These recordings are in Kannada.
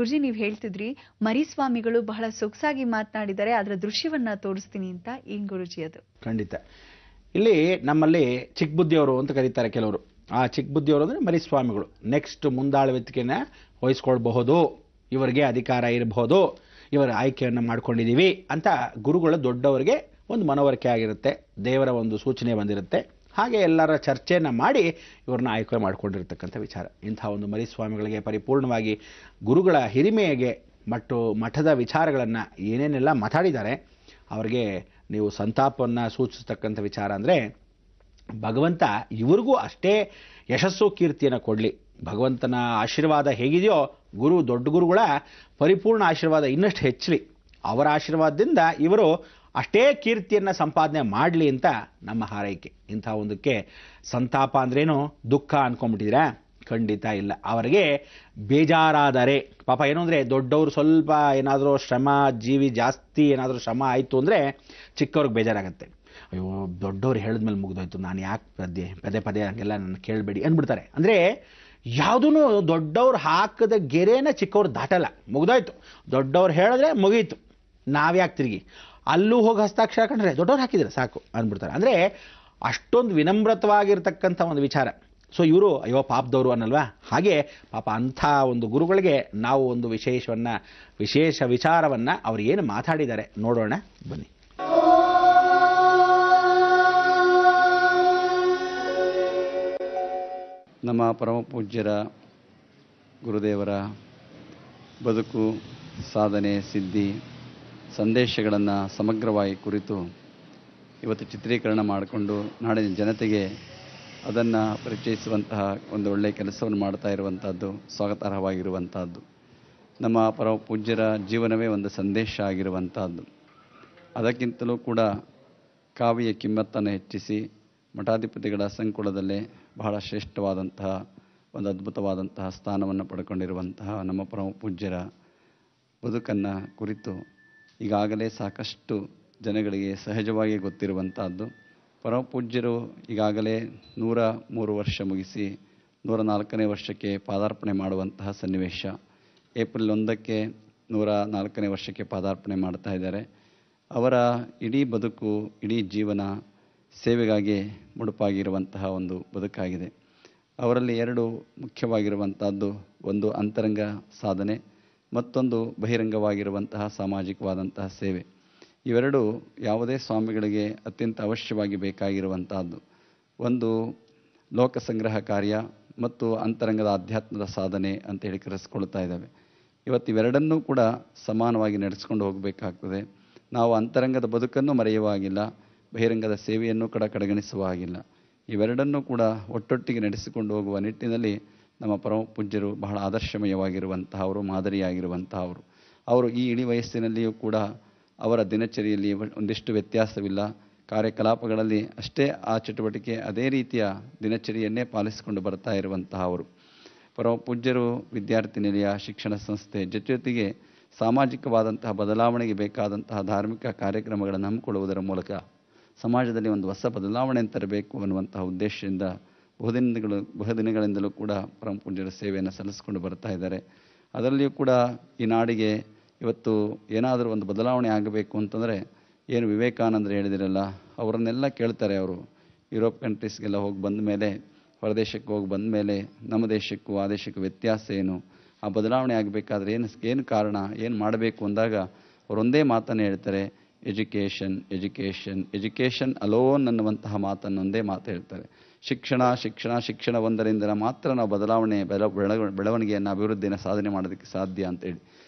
ಗುರುಜಿ, ನೀವು ಹೇಳ್ತಿದ್ರಿ ಮರಿಸ್ವಾಮಿಗಳು ಬಹಳ ಸೊಗಸಾಗಿ ಮಾತನಾಡಿದ್ದಾರೆ, ಅದರ ದೃಶ್ಯವನ್ನ ತೋರಿಸ್ತೀನಿ ಅಂತ. ಏನ್ ಗುರುಜಿ ಅದು? ಖಂಡಿತ. ಇಲ್ಲಿ ನಮ್ಮಲ್ಲಿ ಚಿಕ್ಕ ಬುದ್ಧಿಯವರು ಅಂತ ಕರೀತಾರೆ ಕೆಲವರು. ಆ ಚಿಕ್ಕ ಬುದ್ಧಿಯವರು ಅಂದರೆ ಮರಿಸ್ವಾಮಿಗಳು. ನೆಕ್ಸ್ಟ್ ಮುಂದಾಳುವಿಕೆನ ವಹಿಸ್ಕೊಳ್ಬಹುದು, ಇವರಿಗೆ ಅಧಿಕಾರ ಇರಬಹುದು, ಇವರ ಆಯ್ಕೆಯನ್ನು ಮಾಡ್ಕೊಂಡಿದ್ದೀವಿ ಅಂತ ಗುರುಗಳ ದೊಡ್ಡವರಿಗೆ ಒಂದು ಮನವರಿಕೆ ಆಗಿರುತ್ತೆ, ದೇವರ ಒಂದು ಸೂಚನೆ ಬಂದಿರುತ್ತೆ. ಹಾಗೆ ಎಲ್ಲರ ಚರ್ಚೆಯನ್ನು ಮಾಡಿ ಇವ್ರನ್ನ ಆಯ್ಕೆ ಮಾಡಿಕೊಂಡಿರ್ತಕ್ಕಂಥ ವಿಚಾರ. ಇಂಥ ಒಂದು ಮರಿಸ್ವಾಮಿಗಳಿಗೆ ಪರಿಪೂರ್ಣವಾಗಿ ಗುರುಗಳ ಹಿರಿಮೆಗೆ ಮತ್ತು ಮಠದ ವಿಚಾರಗಳನ್ನು ಏನೇನೆಲ್ಲ ಮಾತಾಡಿದ್ದಾರೆ ಅವರಿಗೆ ನೀವು ಸಂತಾಪವನ್ನು ಸೂಚಿಸ್ತಕ್ಕಂಥ ವಿಚಾರ ಅಂದರೆ, ಭಗವಂತ ಇವ್ರಿಗೂ ಅಷ್ಟೇ ಯಶಸ್ಸು ಕೀರ್ತಿಯನ್ನು ಕೊಡಲಿ. ಭಗವಂತನ ಆಶೀರ್ವಾದ ಹೇಗಿದೆಯೋ ಗುರು ದೊಡ್ಡ ಗುರುಗಳ ಪರಿಪೂರ್ಣ ಆಶೀರ್ವಾದ ಇನ್ನಷ್ಟು ಹೆಚ್ಚಲಿ. ಅವರ ಆಶೀರ್ವಾದದಿಂದ ಇವರು ಅಷ್ಟೇ ಕೀರ್ತಿಯನ್ನು ಸಂಪಾದನೆ ಮಾಡಲಿ ಅಂತ ನಮ್ಮ ಹಾರೈಕೆ. ಇಂಥ ಒಂದಕ್ಕೆ ಸಂತಾಪ ಅಂದ್ರೇನು, ದುಃಖ ಅಂದ್ಕೊಂಡ್ಬಿಟ್ಟಿದ್ದೀರಾ? ಖಂಡಿತ ಇಲ್ಲ. ಅವರಿಗೆ ಬೇಜಾರಾದರೆ ಪಾಪ ಏನು ಅಂದರೆ, ದೊಡ್ಡವರು ಸ್ವಲ್ಪ ಏನಾದರೂ ಶ್ರಮ ಜೀವಿ ಜಾಸ್ತಿ ಏನಾದರೂ ಶ್ರಮ ಆಯಿತು ಅಂದರೆ ಚಿಕ್ಕವ್ರಿಗೆ ಬೇಜಾರಾಗುತ್ತೆ. ಅಯ್ಯೋ ದೊಡ್ಡವ್ರು ಹೇಳಿದ್ಮೇಲೆ ಮುಗಿದೋಯ್ತು, ನಾನು ಯಾಕೆ ಪದೇ ಪದೇ ಹಂಗೆಲ್ಲ ನನ್ನ ಕೇಳಬೇಡಿ ಅಂದ್ಬಿಡ್ತಾರೆ. ಅಂದರೆ ಯಾವುದೂ ದೊಡ್ಡವ್ರು ಹಾಕದ ಗೆರೆನ ಚಿಕ್ಕವ್ರು ದಾಟಲ್ಲ, ಮುಗಿದೋಯ್ತು. ದೊಡ್ಡವ್ರು ಹೇಳಿದ್ರೆ ಮುಗೀತು, ನಾವ್ಯಾಕೆ ತಿರುಗಿ ಅಲ್ಲೂ ಹೋಗಿ ಹಸ್ತಾಕ್ಷರ ಕಂಡ್ರೆ ದೊಡ್ಡವ್ರು ಹಾಕಿದ್ರೆ ಸಾಕು ಅಂದ್ಬಿಡ್ತಾರೆ. ಅಂದರೆ ಅಷ್ಟೊಂದು ವಿನಮ್ರತವಾಗಿರ್ತಕ್ಕಂಥ ಒಂದು ವಿಚಾರ. ಸೊ ಇವರು ಅಯ್ಯೋ ಪಾಪದವರು ಅನ್ನಲ್ವಾ? ಹಾಗೆ ಪಾಪ ಅಂಥ ಒಂದು ಗುರುಗಳಿಗೆ ನಾವು ಒಂದು ವಿಶೇಷ ವಿಚಾರವನ್ನು ಅವ್ರು ಏನು ಮಾತಾಡಿದ್ದಾರೆ ನೋಡೋಣ ಬನ್ನಿ. ನಮ್ಮ ಪರಮ ಪೂಜ್ಯರ ಗುರುದೇವರ ಬದುಕು, ಸಾಧನೆ, ಸಿದ್ಧಿ, ಸಂದೇಶಗಳನ್ನು ಸಮಗ್ರವಾಗಿ ಕುರಿತು ಇವತ್ತು ಚಿತ್ರೀಕರಣ ಮಾಡಿಕೊಂಡು ನಾಡಿನ ಜನತೆಗೆ ಅದನ್ನು ಪರಿಚಯಿಸುವಂತಹ ಒಂದು ಒಳ್ಳೆಯ ಕೆಲಸವನ್ನು ಮಾಡ್ತಾ ಇರುವಂಥದ್ದು ಸ್ವಾಗತಾರ್ಹವಾಗಿರುವಂಥದ್ದು. ನಮ್ಮ ಪರಮ ಪೂಜ್ಯರ ಜೀವನವೇ ಒಂದು ಸಂದೇಶ ಆಗಿರುವಂಥದ್ದು. ಅದಕ್ಕಿಂತಲೂ ಕೂಡ ಕಾವ್ಯ ಕಿಮ್ಮತ್ತನ್ನು ಹೆಚ್ಚಿಸಿ ಮಠಾಧಿಪತಿಗಳ ಸಂಕುಲದಲ್ಲೇ ಬಹಳ ಶ್ರೇಷ್ಠವಾದಂತಹ ಒಂದು ಅದ್ಭುತವಾದಂತಹ ಸ್ಥಾನವನ್ನು ಪಡ್ಕೊಂಡಿರುವಂತಹ ನಮ್ಮ ಪರಮ ಪೂಜ್ಯರ ಬದುಕನ್ನು ಕುರಿತು ಈಗಾಗಲೇ ಸಾಕಷ್ಟು ಜನಗಳಿಗೆ ಸಹಜವಾಗಿ ಗೊತ್ತಿರುವಂಥದ್ದು. ಪರಮ ಪೂಜ್ಯರು ಈಗಾಗಲೇ 103 ವರ್ಷ ಮುಗಿಸಿ 104ನೇ ವರ್ಷಕ್ಕೆ ಪಾದಾರ್ಪಣೆ ಮಾಡುವಂತಹ ಸನ್ನಿವೇಶ. ಏಪ್ರಿಲ್ 1ಕ್ಕೆ 104ನೇ ವರ್ಷಕ್ಕೆ ಪಾದಾರ್ಪಣೆ ಮಾಡ್ತಾ ಇದ್ದಾರೆ. ಅವರ ಇಡೀ ಬದುಕು, ಇಡೀ ಜೀವನ ಸೇವೆಗಾಗಿ ಮುಡುಪಾಗಿರುವಂತಹ ಒಂದು ಬದುಕಾಗಿದೆ. ಅವರಲ್ಲಿ 2 ಮುಖ್ಯವಾಗಿರುವಂಥದ್ದು, ಒಂದು ಅಂತರಂಗ ಸಾಧನೆ, ಮತ್ತೊಂದು ಬಹಿರಂಗವಾಗಿರುವಂತಹ ಸಾಮಾಜಿಕವಾದಂತಹ ಸೇವೆ. ಇವೆರಡೂ ಯಾವುದೇ ಸ್ವಾಮಿಗಳಿಗೆ ಅತ್ಯಂತ ಅವಶ್ಯವಾಗಿ ಬೇಕಾಗಿರುವಂತಹದ್ದು. ಒಂದು ಲೋಕ ಸಂಗ್ರಹ ಕಾರ್ಯ ಮತ್ತು ಅಂತರಂಗದ ಆಧ್ಯಾತ್ಮದ ಸಾಧನೆ ಅಂತ ಹೇಳಿ ಕರೆಸ್ಕೊಳ್ತಾ ಇದ್ದಾವೆ. ಇವತ್ತು ಇವೆರಡನ್ನೂ ಕೂಡ ಸಮಾನವಾಗಿ ನಡೆಸ್ಕೊಂಡು ಹೋಗಬೇಕಾಗ್ತದೆ. ನಾವು ಅಂತರಂಗದ ಬದುಕನ್ನು ಮರೆಯುವ ಹಾಗಿಲ್ಲ, ಬಹಿರಂಗದ ಸೇವೆಯನ್ನು ಕೂಡ ಕಡೆಗಣಿಸುವ ಹಾಗಿಲ್ಲ. ಇವೆರಡನ್ನೂ ಕೂಡ ಒಟ್ಟೊಟ್ಟಿಗೆ ನಡೆಸಿಕೊಂಡು ಹೋಗುವ ನಿಟ್ಟಿನಲ್ಲಿ ನಮ್ಮ ಪರಮ ಪೂಜ್ಯರು ಬಹಳ ಆದರ್ಶಮಯವಾಗಿರುವಂತಹವರು, ಮಾದರಿಯಾಗಿರುವಂತಹವರು. ಅವರು ಈ ಇಳಿ ವಯಸ್ಸಿನಲ್ಲಿಯೂ ಕೂಡ ಅವರ ದಿನಚರಿಯಲ್ಲಿ ಒಂದಿಷ್ಟು ವ್ಯತ್ಯಾಸವಿಲ್ಲ. ಕಾರ್ಯಕಲಾಪಗಳಲ್ಲಿ ಅಷ್ಟೇ ಆ ಚಟುವಟಿಕೆ, ಅದೇ ರೀತಿಯ ದಿನಚರಿಯನ್ನೇ ಪಾಲಿಸಿಕೊಂಡು ಬರ್ತಾ ಇರುವಂತಹವರು. ಪರಮ ಪೂಜ್ಯರು ವಿದ್ಯಾರ್ಥಿ ನಿಲಯ, ಶಿಕ್ಷಣ ಸಂಸ್ಥೆ ಜೊತೆಗೆ ಸಾಮಾಜಿಕವಾದಂತಹ ಬದಲಾವಣೆಗೆ ಬೇಕಾದಂತಹ ಧಾರ್ಮಿಕ ಕಾರ್ಯಕ್ರಮಗಳನ್ನು ಹಮ್ಮಿಕೊಳ್ಳುವುದರ ಮೂಲಕ ಸಮಾಜದಲ್ಲಿ ಒಂದು ಹೊಸ ಬದಲಾವಣೆ ತರಬೇಕು ಅನ್ನುವಂತಹ ಉದ್ದೇಶದಿಂದ ಬಹುದಿನಗಳಿಂದಲೂ ಕೂಡ ಪರಮ ಪೂಜ್ಯರ ಸೇವೆಯನ್ನು ಸಲ್ಲಿಸಿಕೊಂಡು ಬರ್ತಾ ಇದ್ದಾರೆ. ಅದರಲ್ಲಿಯೂ ಕೂಡ ಈ ನಾಡಿಗೆ ಇವತ್ತು ಏನಾದರೂ ಒಂದು ಬದಲಾವಣೆ ಆಗಬೇಕು ಅಂತಂದರೆ, ಏನು ವಿವೇಕಾನಂದರು ಹೇಳಿದಿರಲ್ಲ, ಅವರನ್ನೆಲ್ಲ ಕೇಳ್ತಾರೆ. ಅವರು ಯುರೋಪ್ ಕಂಟ್ರೀಸ್ಗೆಲ್ಲ ಹೋಗಿ ಬಂದ ಮೇಲೆ, ಹೊರದೇಶಕ್ಕೆ ಹೋಗಿ ಬಂದ ಮೇಲೆ ನಮ್ಮ ದೇಶಕ್ಕೂ ಆ ದೇಶಕ್ಕೂ ವ್ಯತ್ಯಾಸ ಏನು, ಆ ಬದಲಾವಣೆ ಆಗಬೇಕಾದ್ರೆ ಏನು ಕಾರಣ, ಏನು ಮಾಡಬೇಕು ಅಂದಾಗ ಅವರೊಂದೇ ಮಾತನ್ನು ಹೇಳ್ತಾರೆ, ಎಜುಕೇಷನ್ ಎಜುಕೇಷನ್ ಎಜುಕೇಷನ್ ಅಲೋನ್ ಅನ್ನುವಂತಹ ಮಾತನ್ನೊಂದೇ ಮಾತು ಹೇಳ್ತಾರೆ. ಶಿಕ್ಷಣ ಒಂದರಿಂದ ಮಾತ್ರ ನಾವು ಬೆಳವಣಿಗೆಯನ್ನು, ಅಭಿವೃದ್ಧಿಯನ್ನು ಸಾಧನೆ ಮಾಡೋದಕ್ಕೆ ಸಾಧ್ಯ ಅಂತೇಳಿ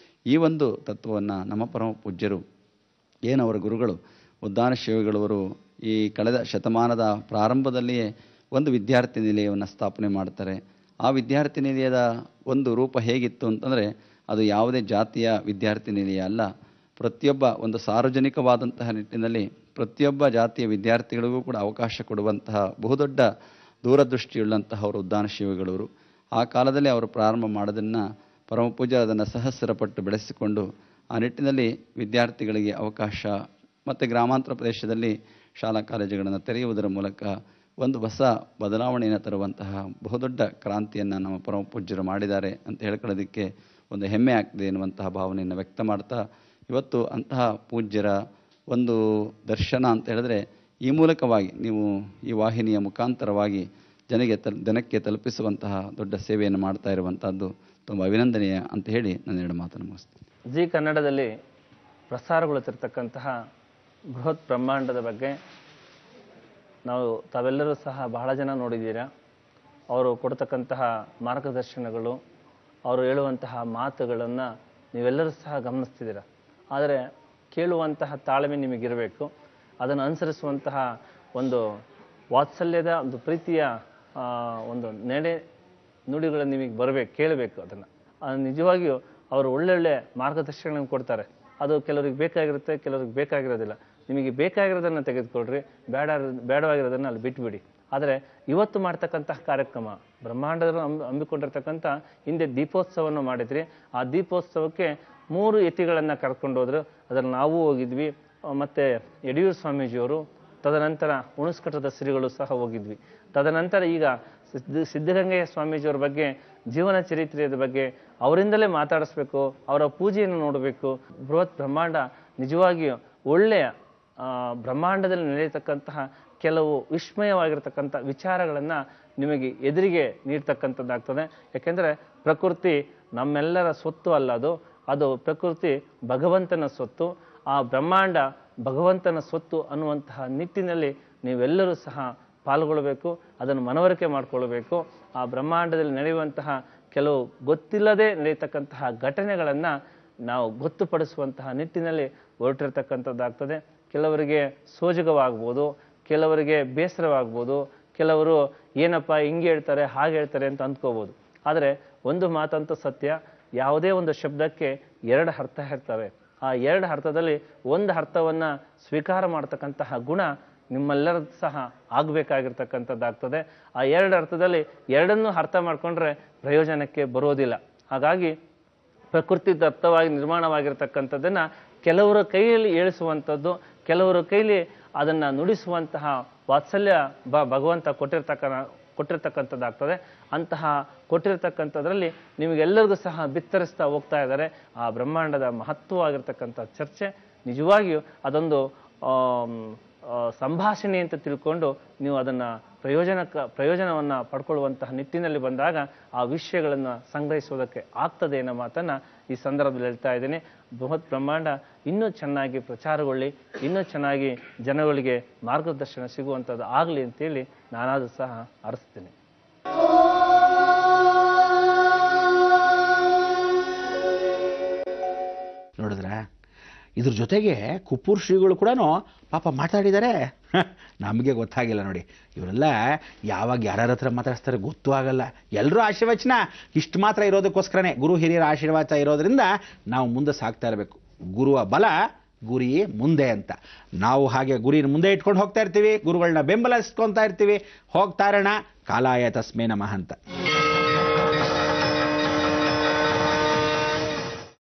ಈ ಒಂದು ತತ್ವವನ್ನು ನಮ್ಮ ಪರಮ ಪೂಜ್ಯರು, ಏನವರ ಗುರುಗಳು ಉದ್ದಾನ ಶಿವಗಳವರು ಈ ಕಳೆದ ಶತಮಾನದ ಪ್ರಾರಂಭದಲ್ಲಿಯೇ ಒಂದು ವಿದ್ಯಾರ್ಥಿ ನಿಲಯವನ್ನು ಸ್ಥಾಪನೆ ಮಾಡ್ತಾರೆ. ಆ ವಿದ್ಯಾರ್ಥಿ ನಿಲಯದ ಒಂದು ರೂಪ ಹೇಗಿತ್ತು ಅಂತಂದರೆ, ಅದು ಯಾವುದೇ ಜಾತಿಯ ವಿದ್ಯಾರ್ಥಿ ನಿಲಯ ಅಲ್ಲ. ಪ್ರತಿಯೊಬ್ಬ ಒಂದು ಸಾರ್ವಜನಿಕವಾದಂತಹ ನಿಟ್ಟಿನಲ್ಲಿ ಪ್ರತಿಯೊಬ್ಬ ಜಾತಿಯ ವಿದ್ಯಾರ್ಥಿಗಳಿಗೂ ಕೂಡ ಅವಕಾಶ ಕೊಡುವಂತಹ ಬಹುದೊಡ್ಡ ದೂರದೃಷ್ಟಿಯುಳ್ಳಂತಹವರು ಉದ್ದಾನ ಶಿವಗಳವರು. ಆ ಕಾಲದಲ್ಲಿ ಅವರು ಪ್ರಾರಂಭ ಮಾಡೋದನ್ನು ಪರಮ ಪೂಜ್ಯ ಅದನ್ನು ಸಹಸ್ರಪಟ್ಟು ಬೆಳೆಸಿಕೊಂಡು ಆ ನಿಟ್ಟಿನಲ್ಲಿ ವಿದ್ಯಾರ್ಥಿಗಳಿಗೆ ಅವಕಾಶ ಮತ್ತು ಗ್ರಾಮಾಂತರ ಪ್ರದೇಶದಲ್ಲಿ ಶಾಲಾ ಕಾಲೇಜುಗಳನ್ನು ತೆರೆಯುವುದರ ಮೂಲಕ ಒಂದು ಹೊಸ ಬದಲಾವಣೆಯನ್ನು ತರುವಂತಹ ಬಹುದೊಡ್ಡ ಕ್ರಾಂತಿಯನ್ನು ನಮ್ಮ ಪರಮ ಪೂಜ್ಯರು ಮಾಡಿದ್ದಾರೆ ಅಂತ ಹೇಳ್ಕೊಳ್ಳೋದಕ್ಕೆ ಒಂದು ಹೆಮ್ಮೆ ಆಗ್ತದೆ ಎನ್ನುವಂತಹ ಭಾವನೆಯನ್ನು ವ್ಯಕ್ತ ಮಾಡ್ತಾ ಇವತ್ತು ಅಂತಹ ಪೂಜ್ಯರ ಒಂದು ದರ್ಶನ ಅಂತ ಹೇಳಿದ್ರೆ ಈ ಮೂಲಕವಾಗಿ ನೀವು ಈ ವಾಹಿನಿಯ ಮುಖಾಂತರವಾಗಿ ಜನಕ್ಕೆ ತಲುಪಿಸುವಂತಹ ದೊಡ್ಡ ಸೇವೆಯನ್ನು ಮಾಡ್ತಾ ಇರುವಂತಹದ್ದು ತುಂಬ ಅಭಿನಂದನೀಯ ಅಂತ ಹೇಳಿ ನಾನು ಎರಡು ಮಾತನ್ನು ಮುಗಿಸ್ತೀನಿ. ಜಿ ಕನ್ನಡದಲ್ಲಿ ಪ್ರಸಾರಗೊಳ್ಳುತ್ತಿರ್ತಕ್ಕಂತಹ ಬೃಹತ್ ಬ್ರಹ್ಮಾಂಡದ ಬಗ್ಗೆ ನಾವು ತಾವೆಲ್ಲರೂ ಸಹ ಬಹಳ ಜನ ನೋಡಿದ್ದೀರಾ. ಅವರು ಕೊಡ್ತಕ್ಕಂತಹ ಮಾರ್ಗದರ್ಶನಗಳು, ಅವರು ಹೇಳುವಂತಹ ಮಾತುಗಳನ್ನು ನೀವೆಲ್ಲರೂ ಸಹ ಗಮನಿಸ್ತಿದ್ದೀರ. ಆದರೆ ಕೇಳುವಂತಹ ತಾಳ್ಮೆ ನಿಮಗಿರಬೇಕು. ಅದನ್ನು ಅನುಸರಿಸುವಂತಹ ಒಂದು ವಾತ್ಸಲ್ಯದ ಒಂದು ಪ್ರೀತಿಯ ಒಂದು ನುಡಿಗಳು ನಿಮಗೆ ಬರಬೇಕು, ಕೇಳಬೇಕು. ಅದನ್ನು ನಿಜವಾಗಿಯೂ ಅವರು ಒಳ್ಳೊಳ್ಳೆ ಮಾರ್ಗದರ್ಶನಗಳನ್ನು ಕೊಡ್ತಾರೆ. ಅದು ಕೆಲವರಿಗೆ ಬೇಕಾಗಿರುತ್ತೆ, ಕೆಲವರಿಗೆ ಬೇಕಾಗಿರೋದಿಲ್ಲ. ನಿಮಗೆ ಬೇಕಾಗಿರೋದನ್ನು ತೆಗೆದುಕೊಳ್ರಿ, ಬೇಡವಾಗಿರೋದನ್ನು ಅಲ್ಲಿ ಬಿಟ್ಬಿಡಿ. ಆದರೆ ಇವತ್ತು ಮಾಡ್ತಕ್ಕಂತಹ ಕಾರ್ಯಕ್ರಮ ಬ್ರಹ್ಮಾಂಡದಲ್ಲಿ ಹಮ್ಮಿಕೊಂಡಿರ್ತಕ್ಕಂಥ ಹಿಂದೆ ದೀಪೋತ್ಸವವನ್ನು ಮಾಡಿದ್ರಿ. ಆ ದೀಪೋತ್ಸವಕ್ಕೆ 3 ಯತಿಗಳನ್ನು ಕರ್ಕೊಂಡು ಹೋದ್ರು. ಅದರಲ್ಲಿ ನಾವು ಹೋಗಿದ್ವಿ, ಮತ್ತು ಯಡಿಯೂರು ಸ್ವಾಮೀಜಿಯವರು, ತದನಂತರ ಹುಣಸ್ಕಟ್ಟದ ಶ್ರೀಗಳು ಸಹ ಹೋಗಿದ್ವಿ. ತದನಂತರ ಈಗ ಸಿದ್ಧಗಂಗೆಯ ಸ್ವಾಮೀಜಿಯವರ ಬಗ್ಗೆ ಜೀವನ ಚರಿತ್ರೆಯ ಬಗ್ಗೆ ಅವರಿಂದಲೇ ಮಾತಾಡಿಸ್ಬೇಕು, ಅವರ ಪೂಜೆಯನ್ನು ನೋಡಬೇಕು. ಬೃಹತ್ ಬ್ರಹ್ಮಾಂಡ ನಿಜವಾಗಿಯೂ ಒಳ್ಳೆಯ ಬ್ರಹ್ಮಾಂಡದಲ್ಲಿ ನಡೆಯತಕ್ಕಂತಹ ಕೆಲವು ವಿಸ್ಮಯವಾಗಿರ್ತಕ್ಕಂಥ ವಿಚಾರಗಳನ್ನು ನಿಮಗೆ ಎದುರಿಗೆ ನೀಡ್ತಕ್ಕಂಥದ್ದಾಗ್ತದೆ. ಯಾಕೆಂದರೆ ಪ್ರಕೃತಿ ನಮ್ಮೆಲ್ಲರ ಸ್ವತ್ತು ಅಲ್ಲ, ಅದು ಪ್ರಕೃತಿ ಭಗವಂತನ ಸ್ವತ್ತು. ಆ ಬ್ರಹ್ಮಾಂಡ ಭಗವಂತನ ಸ್ವತ್ತು ಅನ್ನುವಂತಹ ನಿಟ್ಟಿನಲ್ಲಿ ನೀವೆಲ್ಲರೂ ಸಹ ಪಾಲ್ಗೊಳ್ಳಬೇಕು, ಅದನ್ನು ಮನವರಿಕೆ ಮಾಡಿಕೊಳ್ಳಬೇಕು. ಆ ಬ್ರಹ್ಮಾಂಡದಲ್ಲಿ ನಡೆಯುವಂತಹ ಕೆಲವು ಗೊತ್ತಿಲ್ಲದೆ ನಡೆಯತಕ್ಕಂತಹ ಘಟನೆಗಳನ್ನು ನಾವು ಗೊತ್ತುಪಡಿಸುವಂತಹ ನಿಟ್ಟಿನಲ್ಲಿ ಹೊರಟಿರ್ತಕ್ಕಂಥದ್ದಾಗ್ತದೆ. ಕೆಲವರಿಗೆ ಸೋಜಿಗವಾಗ್ಬೋದು, ಕೆಲವರಿಗೆ ಬೇಸರವಾಗ್ಬೋದು, ಕೆಲವರು ಏನಪ್ಪ ಹಿಂಗೆ ಹೇಳ್ತಾರೆ ಹಾಗೆ ಹೇಳ್ತಾರೆ ಅಂತ ಅಂದ್ಕೋಬೋದು. ಆದರೆ ಒಂದು ಮಾತಂತೂ ಸತ್ಯ, ಯಾವುದೇ ಒಂದು ಶಬ್ದಕ್ಕೆ 2 ಅರ್ಥ ಇರ್ತವೆ. ಆ 2 ಅರ್ಥದಲ್ಲಿ ಒಂದು ಅರ್ಥವನ್ನು ಸ್ವೀಕಾರ ಮಾಡ್ತಕ್ಕಂತಹ ಗುಣ ನಿಮ್ಮೆಲ್ಲರದ್ದು ಸಹ ಆಗಬೇಕಾಗಿರ್ತಕ್ಕಂಥದ್ದಾಗ್ತದೆ. ಆ 2 ಅರ್ಥದಲ್ಲಿ 2ನ್ನೂ ಅರ್ಥ ಮಾಡಿಕೊಂಡ್ರೆ ಪ್ರಯೋಜನಕ್ಕೆ ಬರೋದಿಲ್ಲ. ಹಾಗಾಗಿ ಪ್ರಕೃತಿ ದತ್ತವಾಗಿ ನಿರ್ಮಾಣವಾಗಿರ್ತಕ್ಕಂಥದ್ದನ್ನು ಕೆಲವರ ಕೈಯಲ್ಲಿ ಏಳಿಸುವಂಥದ್ದು, ಕೆಲವರ ಕೈಲಿ ಅದನ್ನು ನುಡಿಸುವಂತಹ ವಾತ್ಸಲ್ಯ ಭಗವಂತ ಕೊಟ್ಟಿರ್ತಕ್ಕಂಥದ್ದಾಗ್ತದೆ. ಅಂತಹ ಕೊಟ್ಟಿರ್ತಕ್ಕಂಥದ್ರಲ್ಲಿ ನಿಮಗೆಲ್ಲರಿಗೂ ಸಹ ಬಿತ್ತರಿಸ್ತಾ ಹೋಗ್ತಾ ಇದ್ದಾರೆ. ಆ ಬ್ರಹ್ಮಾಂಡದ ಮಹತ್ವವಾಗಿರ್ತಕ್ಕಂಥ ಚರ್ಚೆ ನಿಜವಾಗಿಯೂ ಅದೊಂದು ಸಂಭಾಷಣೆ ಅಂತ ತಿಳ್ಕೊಂಡು ನೀವು ಅದನ್ನು ಪ್ರಯೋಜನವನ್ನು ಪಡ್ಕೊಳ್ಳುವಂತಹ ನಿಟ್ಟಿನಲ್ಲಿ ಬಂದಾಗ ಆ ವಿಷಯಗಳನ್ನು ಸಂಗ್ರಹಿಸುವುದಕ್ಕೆ ಆಗ್ತದೆ ಅನ್ನೋ ಮಾತನ್ನು ಈ ಸಂದರ್ಭದಲ್ಲಿ ಹೇಳ್ತಾ ಇದ್ದೀನಿ. ಬೃಹತ್ ಬ್ರಹ್ಮಾಂಡ ಇನ್ನೂ ಚೆನ್ನಾಗಿ ಪ್ರಚಾರಗೊಳ್ಳಿ, ಇನ್ನೂ ಚೆನ್ನಾಗಿ ಜನಗಳಿಗೆ ಮಾರ್ಗದರ್ಶನ ಸಿಗುವಂಥದ್ದು ಆಗಲಿ ಅಂತೇಳಿ ನಾನಾದರೂ ಸಹ ಹರಿಸ್ತೀನಿ. ನೋಡಿದ್ರ, ಇದ್ರ ಜೊತೆಗೆ ಕುಪ್ಪೂರ್ ಶ್ರೀಗಳು ಕೂಡ ಪಾಪ ಮಾತಾಡಿದ್ದಾರೆ. ನಮಗೆ ಗೊತ್ತಾಗಿಲ್ಲ ನೋಡಿ. ಇವರೆಲ್ಲ ಯಾವಾಗ ಯಾರ್ಯಾರ ಹತ್ರ ಮಾತಾಡಿಸ್ತಾರೆ ಗೊತ್ತೂ ಆಗಲ್ಲ. ಎಲ್ಲರೂ ಆಶೀರ್ವಚನ ಇಷ್ಟು ಮಾತ್ರ ಇರೋದಕ್ಕೋಸ್ಕರನೇ, ಗುರು ಹಿರಿಯರ ಆಶೀರ್ವಾದ ಇರೋದ್ರಿಂದ ನಾವು ಮುಂದೆ ಸಾಗ್ತಾ ಇರಬೇಕು. ಗುರುವ ಬಲ ಗುರಿಯೇ ಮುಂದೆ ಅಂತ ನಾವು ಹಾಗೆ ಗುರಿನ ಮುಂದೆ ಇಟ್ಕೊಂಡು ಹೋಗ್ತಾ ಇರ್ತೀವಿ, ಗುರುಗಳನ್ನ ಬೆಂಬಲಿಸ್ಕೊತಾ ಇರ್ತೀವಿ. ಹೋಗ್ತಾ ಇರೋಣ. ಕಾಲಾಯ ತಸ್ಮೇ ನಮಃ ಅಂತ.